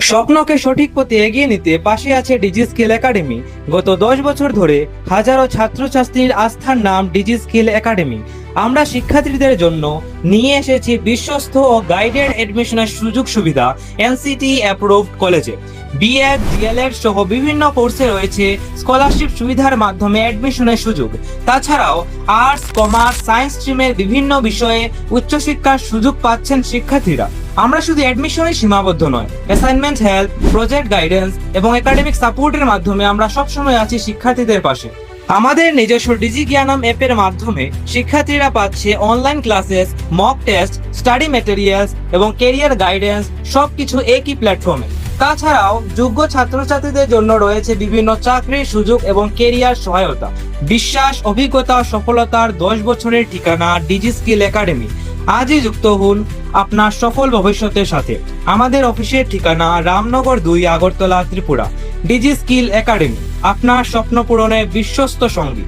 স্বপ্নকে সঠিক পথে এগিয়ে নিতে পাশে আছে ডিজি স্কিল একাডেমি। গত 10 বছর ধরে হাজারো ছাত্রছাত্রীর আস্থার নাম ডিজি স্কিল একাডেমি। আমরা শিক্ষার্থীদের জন্য নিয়ে এসেছি বিশ্বস্ত ও গাইডেড এডমিশনের সুযোগ সুবিধা। এনসিটি অ্যাপ্রুভড কলেজে বিএড, ডিএলএড সহ বিভিন্ন কোর্সে রয়েছে স্কলারশিপ সুবিধার মাধ্যমে অ্যাডমিশনের সুযোগ। তাছাড়াও আর্টস, কমার্স, সায়েন্স স্ট্রিমের বিভিন্ন বিষয়ে উচ্চশিক্ষার সুযোগ পাচ্ছেন শিক্ষার্থীরা। আমরা শুধু অ্যাডমিশনে সীমাবদ্ধ নয়, অ্যাসাইনমেন্ট হেল্প, প্রজেক্ট গাইডেন্স এবং একাডেমিক সাপোর্টের মাধ্যমে আমরা সবসময় আছি শিক্ষার্থীদের পাশে। আমাদের নিজস্ব ডিজি জ্ঞানম অ্যাপের মাধ্যমে শিক্ষার্থীরা পাচ্ছে online classes, mock test, study materials এবং ক্যারিয়ার গাইডেন্স, সবকিছু একই প্ল্যাটফর্মে। তাছাড়াও যোগ্য ছাত্রছাত্রীদের জন্য রয়েছে বিভিন্ন চাকরির সুযোগ এবং ক্যারিয়ার সহায়তা। বিশ্বাস, অভিজ্ঞতা, সফলতার 10 বছরের ঠিকানা ডিজি স্কিল একাডেমি। আজই যুক্ত হন আপনার সফল ভবিষ্যতের সাথে। আমাদের অফিসের ঠিকানা Ramnagar 2, Agartala, Tripura. Digi Skill Academy, আপনার স্বপ্ন পূরণের বিশ্বস্ত সঙ্গী।